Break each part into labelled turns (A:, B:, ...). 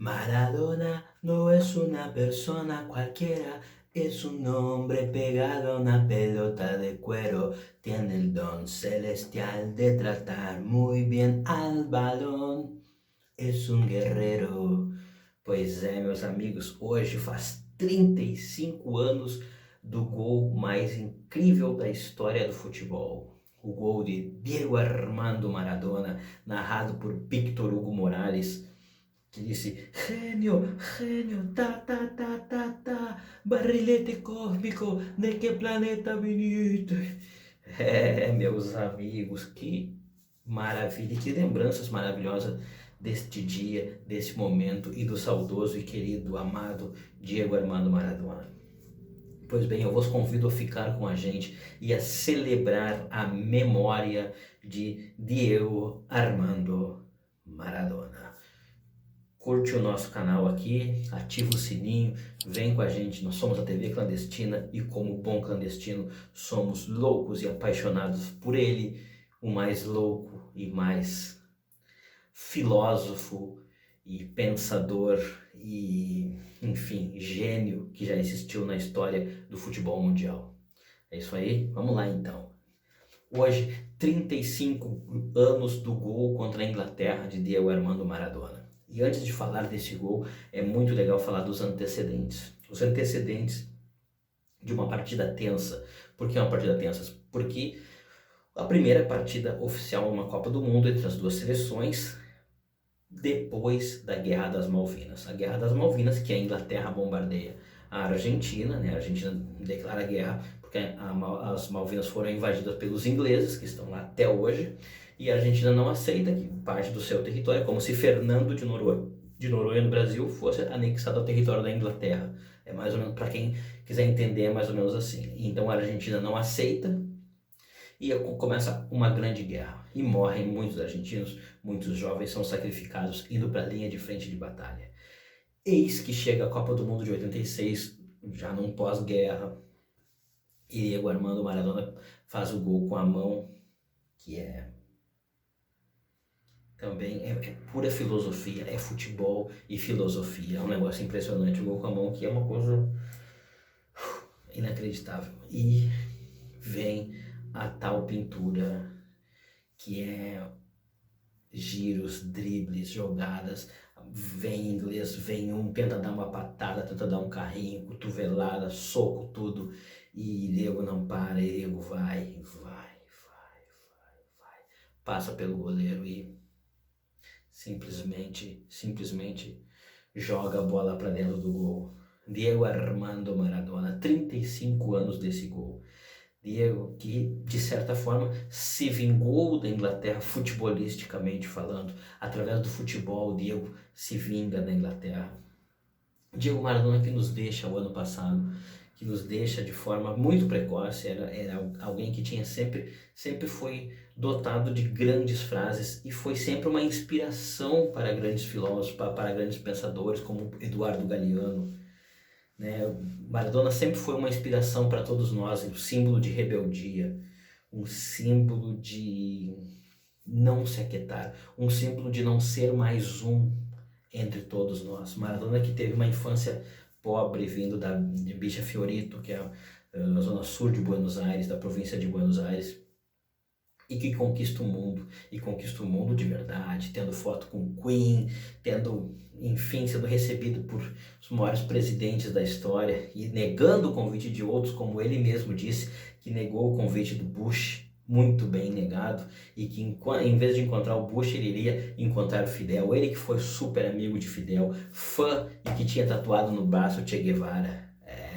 A: Maradona no es una persona cualquiera, es un hombre pegado a una pelota de cuero. Tiene el don celestial de tratar muy bien al balón. Es um guerreiro. Pois é, meus amigos, hoje faz 35 anos do gol mais incrível da história do futebol. O gol de Diego Armando Maradona, narrado por Victor Hugo Morales, que disse: Gênio, gênio, barrilete cósmico, de que planeta viniste? É, meus amigos, que maravilha, que lembranças maravilhosas deste dia, desse momento e do saudoso e querido, amado Diego Armando Maradona. Pois bem, eu vos convido a ficar com a gente e a celebrar a memória de Diego Armando Maradona. Curte o nosso canal aqui, ativa o sininho, vem com a gente, nós somos a TV Clandestina e como bom clandestino somos loucos e apaixonados por ele, o mais louco e mais filósofo e pensador e, enfim, gênio que já existiu na história do futebol mundial. É isso aí? Vamos lá então. Hoje, 35 anos do gol contra a Inglaterra de Diego Armando Maradona. E antes de falar desse gol, é muito legal falar dos antecedentes. Os antecedentes de uma partida tensa. Por que uma partida tensa? Porque a primeira partida oficial numa Copa do Mundo entre as duas seleções depois da Guerra das Malvinas. A Guerra das Malvinas, que a Inglaterra bombardeia a Argentina, né? A Argentina declara guerra porque as Malvinas foram invadidas pelos ingleses, que estão lá até hoje, e a Argentina não aceita que parte do seu território, como se Fernando de Noronha no Brasil fosse anexado ao território da Inglaterra. É mais ou menos, para quem quiser entender, é mais ou menos assim. Então a Argentina não aceita, e começa uma grande guerra e morrem muitos argentinos, muitos jovens são sacrificados indo para a linha de frente de batalha. Eis que chega a Copa do Mundo de 86, já num pós-guerra, e Diego Armando Maradona faz o gol com a mão, que também é pura filosofia, é futebol e filosofia, é um negócio impressionante, o gol com a mão que é uma coisa inacreditável. E vem a tal pintura que é giros, dribles, jogadas, vem inglês, vem um, tenta dar uma patada, tenta dar um carrinho, cotovelada, soco, tudo, e Diego não para, e Diego vai, passa pelo goleiro e simplesmente joga a bola para dentro do gol. Diego Armando Maradona, 35 anos desse gol. Diego, que de certa forma se vingou da Inglaterra futebolisticamente falando, através do futebol, Diego se vinga da Inglaterra. Diego Maradona que nos deixa o ano passado, que nos deixa de forma muito precoce, era alguém que tinha sempre foi dotado de grandes frases e foi sempre uma inspiração para grandes filósofos, para grandes pensadores como Eduardo Galeano. Né? Maradona sempre foi uma inspiração para todos nós, um símbolo de rebeldia, um símbolo de não se aquietar, um símbolo de não ser mais um entre todos nós. Maradona que teve uma infância pobre vindo de Bicha Fiorito, que é a zona sul de Buenos Aires, da província de Buenos Aires, e que conquista o mundo, e conquista o mundo de verdade, tendo foto com Queen, tendo, enfim, sendo recebido por os maiores presidentes da história e negando o convite de outros, como ele mesmo disse, que negou o convite do Bush, muito bem negado, e que em vez de encontrar o Bush, ele iria encontrar o Fidel, ele que foi super amigo de Fidel, fã e que tinha tatuado no braço o Che Guevara,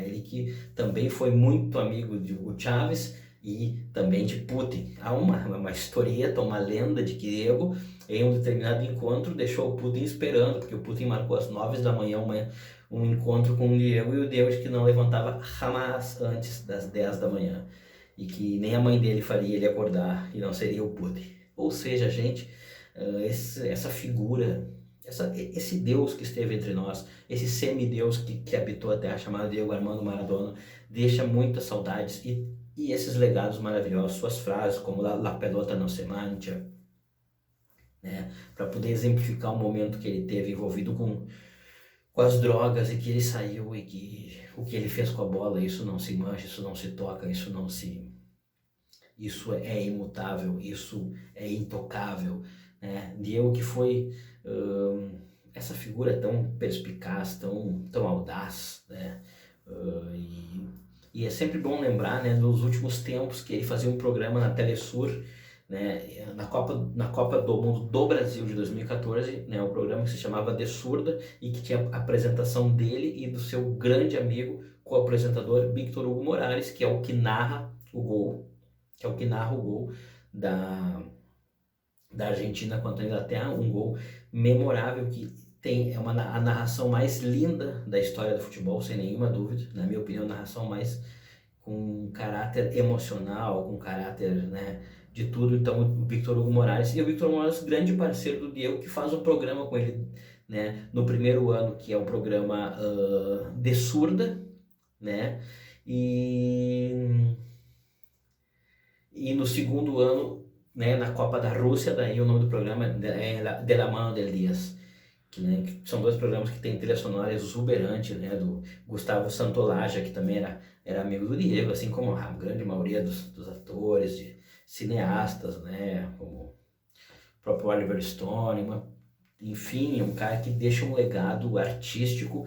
A: ele que também foi muito amigo de Hugo Chávez, e também de Putin. Há uma historieta, uma lenda de que Diego, em um determinado encontro, deixou o Putin esperando, porque o Putin marcou às 9 da manhã um encontro com o Diego, e o Diego que não levantava jamais antes das 10 da manhã, e que nem a mãe dele faria ele acordar, e não seria o Putin. Ou seja, gente, essa figura, esse Deus que esteve entre nós, esse semideus que habitou a Terra, chamado Diego Armando Maradona, deixa muitas saudades e esses legados maravilhosos, suas frases como La pelota no se mancha, né? Para poder exemplificar o momento que ele teve envolvido com as drogas e que ele saiu e que o que ele fez com a bola, isso não se mancha, isso não se toca, isso é imutável, isso é intocável, né? Diego que foi essa figura tão perspicaz, tão audaz, né? E é sempre bom lembrar, né, dos últimos tempos que ele fazia um programa na Telesur, né, na Copa do Mundo do Brasil de 2014, né, um programa que se chamava De Surda e que tinha a apresentação dele e do seu grande amigo, co-apresentador Victor Hugo Morales, que é o que narra o gol, da Argentina contra a Inglaterra, um gol memorável que tem a narração mais linda da história do futebol, sem nenhuma dúvida, na minha opinião, a narração mais com caráter emocional, com caráter, né, de tudo. Então, o Victor Hugo Morales, e o Victor Morales, grande parceiro do Diego, que faz um programa com ele, né, no primeiro ano, que é o programa De Surda, né, e no segundo ano, né, na Copa da Rússia, daí o nome do programa é De la Mano del Dias, que são dois programas que tem trilha sonora exuberante, né, do Gustavo Santolaya, que também era amigo do Diego, assim como a grande maioria dos atores, de cineastas, né, como o próprio Oliver Stone, enfim, um cara que deixa um legado artístico,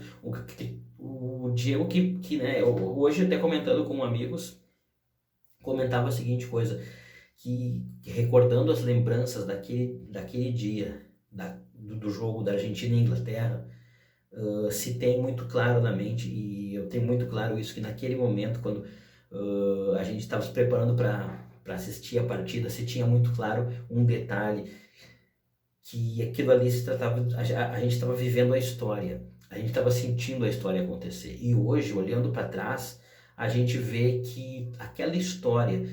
A: o Diego né, hoje até comentando com amigos, comentava a seguinte coisa, que recordando as lembranças daquele dia, do jogo da Argentina e Inglaterra, se tem muito claro na mente, e eu tenho muito claro isso, que naquele momento, quando a gente estava se preparando para assistir a partida, se tinha muito claro um detalhe, que aquilo ali se tratava, a gente estava vivendo a história, a gente estava sentindo a história acontecer, e hoje, olhando para trás, a gente vê que aquela história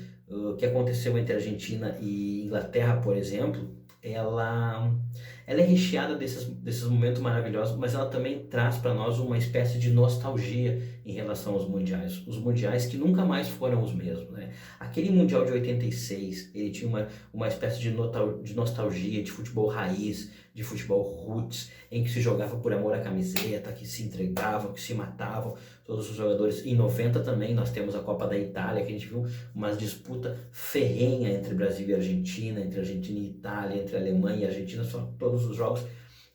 A: que aconteceu entre Argentina e Inglaterra, por exemplo, ela é recheada desses momentos maravilhosos, mas ela também traz para nós uma espécie de nostalgia em relação aos mundiais. Os mundiais que nunca mais foram os mesmos, né? Aquele Mundial de 86, ele tinha uma espécie de nostalgia, de futebol raiz, de futebol roots, em que se jogava por amor à camiseta, que se entregavam, que se matavam, todos os jogadores. Em 90 também nós temos a Copa da Itália, que a gente viu uma disputa ferrenha entre Brasil e Argentina, entre Argentina e Itália, entre Alemanha e Argentina, são todos os jogos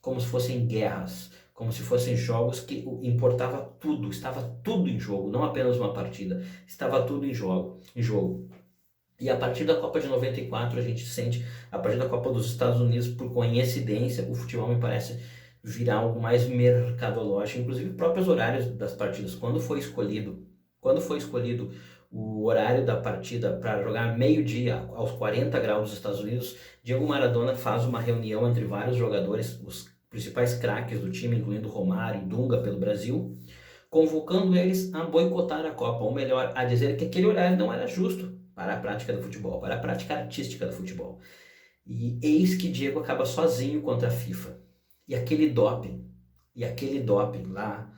A: como se fossem guerras, como se fossem jogos que importava tudo, estava tudo em jogo, não apenas uma partida, estava tudo em jogo. E a partir da Copa de 94 a gente sente, a partir da Copa dos Estados Unidos, por coincidência, o futebol me parece virar algo mais mercadológico, inclusive próprios horários das partidas. Quando foi escolhido o horário da partida para jogar meio-dia aos 40 graus dos Estados Unidos, Diego Maradona faz uma reunião entre vários jogadores, os principais craques do time, incluindo Romário e Dunga pelo Brasil, convocando eles a boicotar a Copa, ou melhor, a dizer que aquele horário não era justo para a prática do futebol, para a prática artística do futebol. E eis que Diego acaba sozinho contra a FIFA. E aquele doping lá,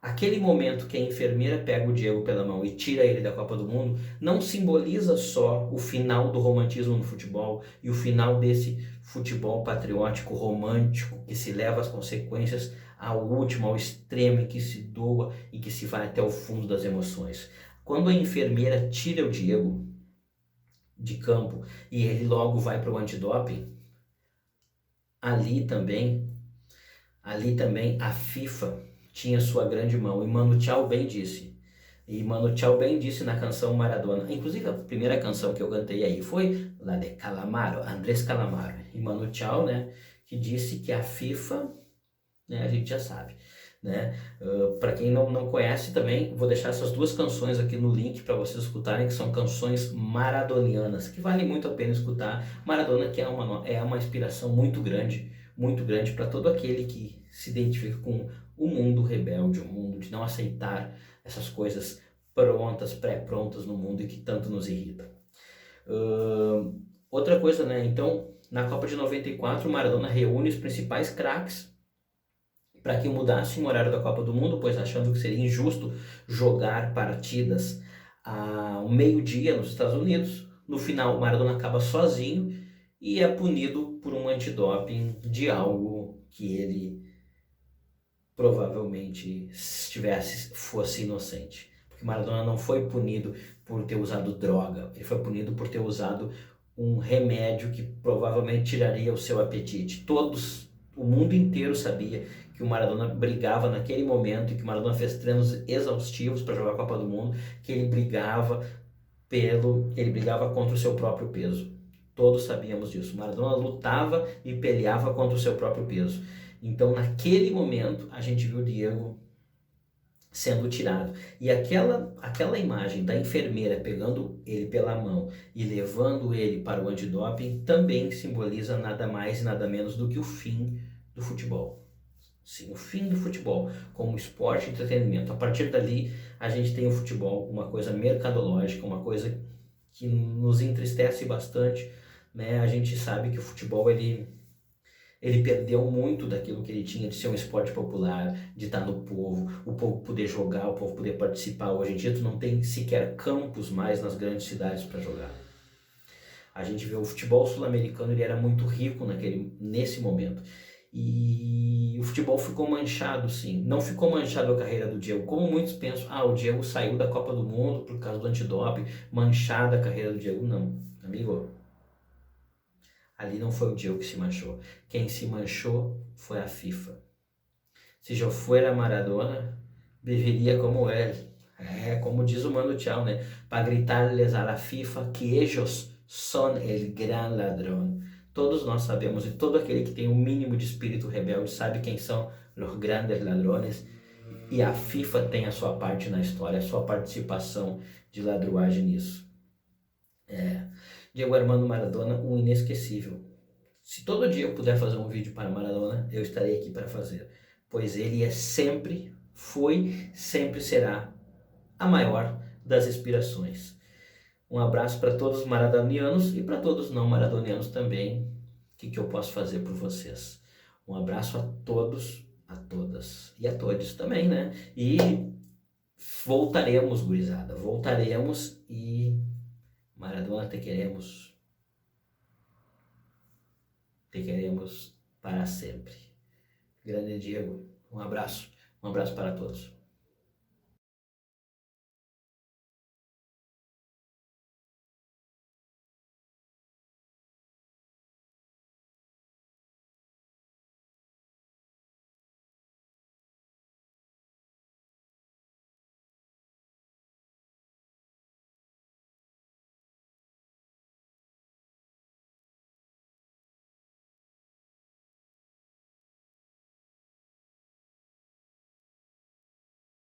A: aquele momento que a enfermeira pega o Diego pela mão e tira ele da Copa do Mundo, não simboliza só o final do romantismo no futebol e o final desse futebol patriótico romântico que se leva às consequências ao último, ao extremo, em que se doa e que se vai até o fundo das emoções. Quando a enfermeira tira o Diego de campo e ele logo vai para o antidoping, ali também a FIFA tinha sua grande mão, e Manu Chao bem disse. E Manu Chao bem disse na canção Maradona. Inclusive a primeira canção que eu cantei aí foi lá de Calamaro, Andrés Calamaro. E Manu Chao, né, que disse que a FIFA, né, a gente já sabe, né? Para quem não conhece também, vou deixar essas duas canções aqui no link para vocês escutarem, que são canções maradonianas, que vale muito a pena escutar. Maradona, que é uma inspiração muito grande para todo aquele que se identifica com o mundo rebelde, o mundo de não aceitar essas coisas prontas, pré-prontas no mundo e que tanto nos irritam. Outra coisa, né? Então, na Copa de 94, o Maradona reúne os principais craques para que mudasse o horário da Copa do Mundo, pois achando que seria injusto jogar partidas ao meio-dia nos Estados Unidos. No final, o Maradona acaba sozinho e é punido por um antidoping de algo que ele provavelmente fosse inocente. Porque Maradona não foi punido por ter usado droga, ele foi punido por ter usado um remédio que provavelmente tiraria o seu apetite. O mundo inteiro sabia que o Maradona brigava naquele momento e que o Maradona fez treinos exaustivos para jogar a Copa do Mundo, que ele brigava contra o seu próprio peso. Todos sabíamos disso. O Maradona lutava e peleava contra o seu próprio peso. Então, naquele momento, a gente viu o Diego sendo tirado. E aquela imagem da enfermeira pegando ele pela mão e levando ele para o antidoping também simboliza nada mais e nada menos do que o fim do futebol. Sim, o fim do futebol como esporte e entretenimento. A partir dali, a gente tem o futebol, uma coisa mercadológica, uma coisa que nos entristece bastante, né? A gente sabe que o futebol, ele perdeu muito daquilo que ele tinha de ser um esporte popular, de estar no povo, o povo poder jogar, o povo poder participar. Hoje em dia tu não tem sequer campos mais nas grandes cidades para jogar. A gente vê o futebol sul-americano, ele era muito rico nesse momento. E o futebol ficou manchado, sim. Não ficou manchado a carreira do Diego, como muitos pensam, o Diego saiu da Copa do Mundo por causa do antidoping, manchada a carreira do Diego. Não, amigo. Ali não foi o Diego que se manchou. Quem se manchou foi a FIFA. Se eu fuera Maradona, viveria como ele. Como diz o Mano Tchau, né? Para gritarles a la FIFA que ellos son el gran ladrón. Todos nós sabemos, e todo aquele que tem um mínimo de espírito rebelde sabe quem são os grandes ladrones. E a FIFA tem a sua parte na história, a sua participação de ladruagem nisso. Diego Armando Maradona, um inesquecível. Se todo dia eu puder fazer um vídeo para Maradona, eu estarei aqui para fazer. Pois ele sempre será a maior das inspirações. Um abraço para todos os maradonianos e para todos os não maradonianos também. O que eu posso fazer por vocês? Um abraço a todos, a todas e a todos também, né? E voltaremos, gurizada. Voltaremos e Maradona te queremos. Te queremos para sempre. Grande Diego, um abraço para todos.